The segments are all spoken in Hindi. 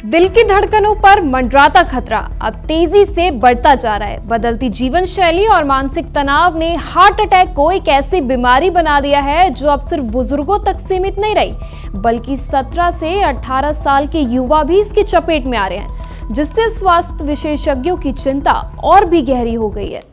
दिल की धड़कनों पर मंडराता खतरा अब तेजी से बढ़ता जा रहा है। बदलती जीवन शैली और मानसिक तनाव ने हार्ट अटैक को एक ऐसी बीमारी बना दिया है जो अब सिर्फ बुजुर्गों तक सीमित नहीं रही, बल्कि 17 से 18 साल के युवा भी इसकी चपेट में आ रहे हैं, जिससे स्वास्थ्य विशेषज्ञों की चिंता और भी गहरी हो गई है।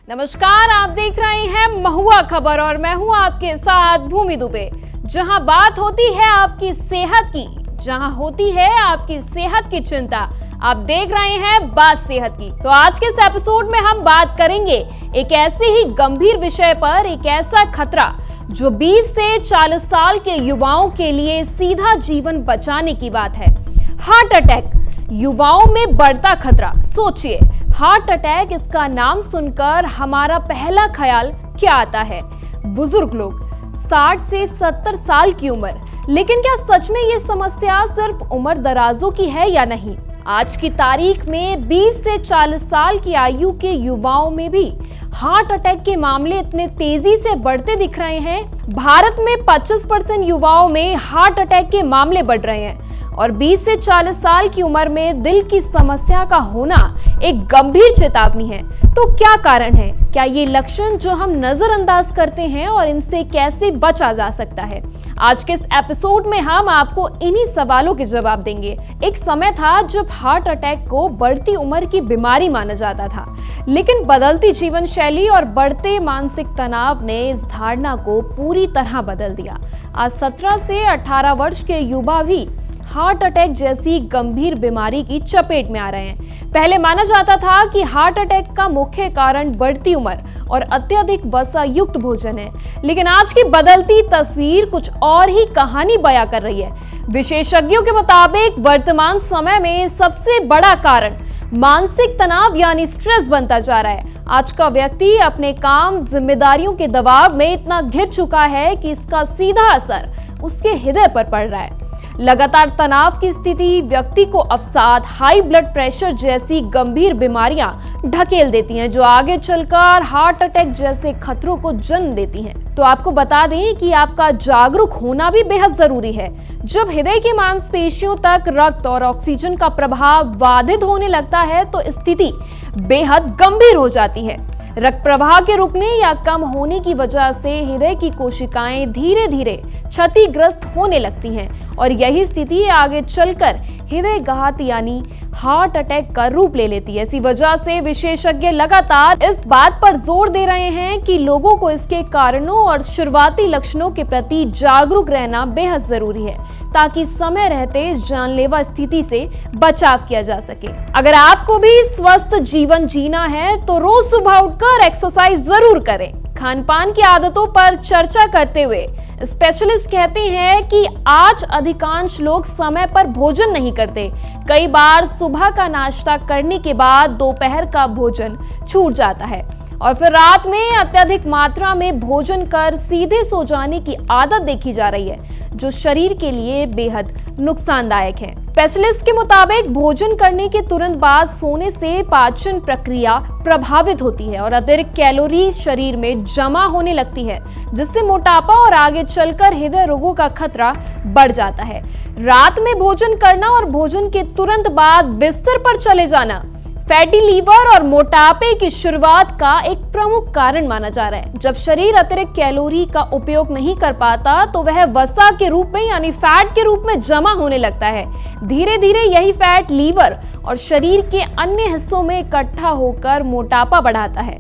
नमस्कार, आप देख रहे हैं महुआ खबर और मैं हूं आपके साथ भूमि दुबे। जहां बात होती है आपकी सेहत की, जहां होती है आपकी सेहत की चिंता, आप देख रहे हैं बात सेहत की। तो आज के इस एपिसोड में हम बात करेंगे एक ऐसे ही गंभीर विषय पर, एक ऐसा खतरा जो 20 से 40 साल के युवाओं के लिए सीधा जीवन बचाने की बात है। हार्ट अटैक, युवाओं में बढ़ता खतरा। सोचिए, हार्ट अटैक, इसका नाम सुनकर हमारा पहला ख्याल क्या आता है? बुजुर्ग लोग, 60 से 70 साल की उम्र। लेकिन क्या सच में ये समस्या सिर्फ उम्र दराजों की है या नहीं? आज की तारीख में 20 से 40 साल की आयु के युवाओं में भी हार्ट अटैक के मामले इतने तेजी से बढ़ते दिख रहे हैं। भारत में 25% युवाओं में हार्ट अटैक के मामले बढ़ रहे हैं और 20 से 40 साल की उम्र में दिल की समस्या का होना एक गंभीर चेतावनी है। तो क्या कारण है? क्या ये लक्षण जो हम नजरअंदाज करते हैं और इनसे कैसे बचा जा सकता है? आज के इस एपिसोड में हम आपको इन्हीं सवालों के जवाब देंगे। एक समय था जब हार्ट अटैक को बढ़ती उम्र की बीमारी माना जाता था, लेकिन बदलती जीवन शैली और बढ़ते मानसिक तनाव ने इस धारणा को पूरी तरह बदल दिया। आज 17 से 18 वर्ष के युवा भी हार्ट अटैक जैसी गंभीर बीमारी की चपेट में आ रहे हैं। पहले माना जाता था कि हार्ट अटैक का मुख्य कारण बढ़ती उम्र और अत्यधिक वसा युक्त भोजन है, लेकिन आज की बदलती तस्वीर कुछ और ही कहानी बयां कर रही है। विशेषज्ञों के मुताबिक वर्तमान समय में सबसे बड़ा कारण मानसिक तनाव यानी स्ट्रेस बनता जा रहा है। आज का व्यक्ति अपने काम, जिम्मेदारियों के दबाव में इतना घिर चुका है कि इसका सीधा असर उसके हृदय पर पड़ रहा है। लगातार तनाव की स्थिति व्यक्ति को अवसाद, हाई ब्लड प्रेशर जैसी गंभीर बीमारियां ढकेल देती हैं, जो आगे चलकर हार्ट अटैक जैसे खतरों को जन्म देती हैं। तो आपको बता दें कि आपका जागरूक होना भी बेहद जरूरी है। जब हृदय की मांसपेशियों तक रक्त और ऑक्सीजन का प्रभाव बाधित होने लगता है तो स्थिति बेहद गंभीर हो जाती है। रक्त प्रवाह के रुकने या कम होने की वजह से हृदय की कोशिकाएं धीरे धीरे क्षतिग्रस्त होने लगती हैं और यही स्थिति आगे चलकर हृदयघात यानी हार्ट अटैक का रूप ले लेती है। इसी वजह से विशेषज्ञ लगातार इस बात पर जोर दे रहे हैं कि लोगों को इसके कारणों और शुरुआती लक्षणों के प्रति जागरूक रहना बेहद जरूरी है, ताकि समय रहते इस जानलेवा स्थिति से बचाव किया जा सके। अगर आपको भी स्वस्थ जीवन जीना है तो रोज सुबह उठकर एक्सरसाइज जरूर करें। खान पान की आदतों पर चर्चा करते हुए स्पेशलिस्ट कहते हैं कि आज अधिकांश लोग समय पर भोजन नहीं करते। कई बार सुबह का नाश्ता करने के बाद दोपहर का भोजन छूट जाता है और फिर रात में अत्यधिक मात्रा में भोजन कर सीधे सो जाने की आदत देखी जा रही है, जो शरीर के लिए बेहद नुकसानदायक है। स्पेशलिस्ट के मुताबिक भोजन करने के तुरंत बाद सोने से पाचन प्रक्रिया प्रभावित होती है और अतिरिक्त कैलोरी शरीर में जमा होने लगती है, जिससे मोटापा और आगे चलकर हृदय रोगों का खतरा बढ़ जाता है। रात में भोजन करना और भोजन के तुरंत बाद बिस्तर पर चले जाना फैटी लीवर और मोटापे की शुरुआत का एक प्रमुख कारण माना जा रहा है। जब शरीर अतिरिक्त कैलोरी का उपयोग नहीं कर पाता तो वह वसा के रूप में यानी फैट के रूप में जमा होने लगता है। धीरे धीरे यही फैट लीवर और शरीर के अन्य हिस्सों में इकट्ठा होकर मोटापा बढ़ाता है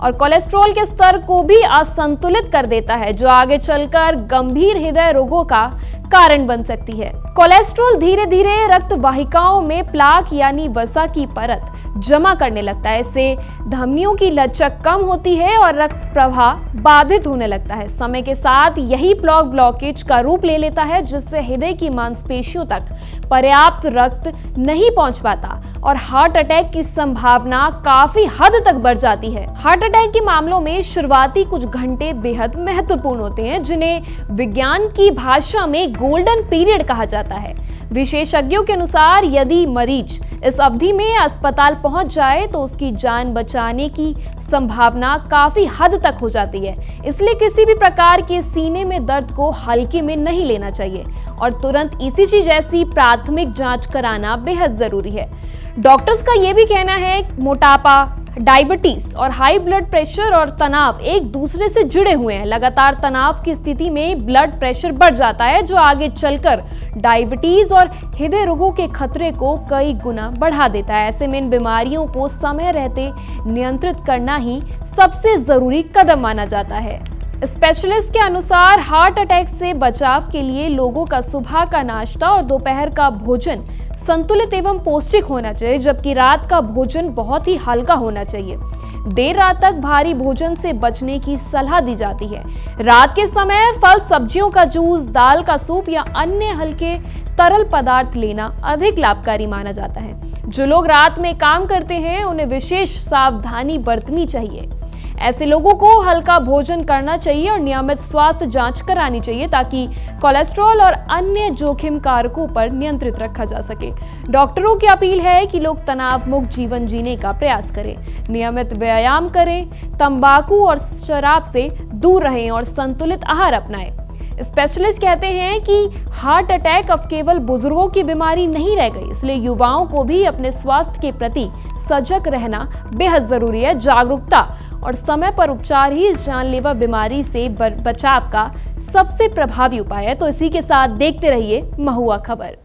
और कोलेस्ट्रॉल के स्तर को भी असंतुलित कर देता है, जो आगे चलकर गंभीर हृदय रोगों का कारण बन सकती है। कोलेस्ट्रॉल धीरे धीरे रक्त वाहिकाओं में प्लाक यानी वसा की परत जमा करने लगता है। इससे धमनियों की लचक कम होती है और रक्त प्रवाह बाधित होने लगता है। समय के साथ यही प्लॉक ब्लॉकेज का रूप ले लेता है, जिससे हृदय की मांसपेशियों तक पर्याप्त रक्त नहीं पहुंच पाता और हार्ट अटैक की संभावना काफी हद तक बढ़ जाती है। हार्ट अटैक के मामलों में शुरुआती कुछ घंटे बेहद महत्वपूर्ण होते हैं, जिन्हें विज्ञान की भाषा में गोल्डन पीरियड कहा जाता है। विशेषज्ञों के अनुसार यदि मरीज इस अवधि में अस्पताल पहुंच जाए तो उसकी जान बचाने की संभावना काफी हद तक हो जाती है। इसलिए किसी भी प्रकार के सीने में दर्द को हल्के में नहीं लेना चाहिए और तुरंत ईसीजी जैसी प्राथमिक जांच कराना बेहद जरूरी है। डॉक्टर्स का यह भी कहना है मोटापा, डायबिटीज और हाई ब्लड प्रेशर और तनाव एक दूसरे से जुड़े हुए हैं। लगातार तनाव की स्थिति में ब्लड प्रेशर बढ़ जाता है, जो आगे चलकर डायबिटीज और हृदय रोगों के खतरे को कई गुना बढ़ा देता है। ऐसे में इन बीमारियों को समय रहते नियंत्रित करना ही सबसे जरूरी कदम माना जाता है। स्पेशलिस्ट के अनुसार हार्ट अटैक से बचाव के लिए लोगों का सुबह का नाश्ता और दोपहर का भोजन संतुलित एवं पौष्टिक होना चाहिए, जबकि रात का भोजन बहुत ही हल्का होना चाहिए। देर रात तक भारी भोजन से बचने की सलाह दी जाती है। रात के समय फल, सब्जियों का जूस, दाल का सूप या अन्य हल्के तरल पदार्थ लेना अधिक लाभकारी माना जाता है। जो लोग रात में काम करते हैं उन्हें विशेष सावधानी बरतनी चाहिए। ऐसे लोगों को हल्का भोजन करना चाहिए और नियमित स्वास्थ्य जांच करानी चाहिए, ताकि कोलेस्ट्रॉल और अन्य जोखिम कारकों पर नियंत्रित रखा जा सके। डॉक्टरों की अपील है कि लोग तनाव मुक्त जीवन जीने का प्रयास करें, नियमित व्यायाम करें, तंबाकू और शराब से दूर रहें और संतुलित आहार अपनाएं। स्पेशलिस्ट कहते हैं कि हार्ट अटैक अब केवल बुजुर्गों की बीमारी नहीं रह गई, इसलिए युवाओं को भी अपने स्वास्थ्य के प्रति सजग रहना बेहद जरूरी है। जागरूकता और समय पर उपचार ही इस जानलेवा बीमारी से बचाव का सबसे प्रभावी उपाय है। तो इसी के साथ देखते रहिए महुआ खबर।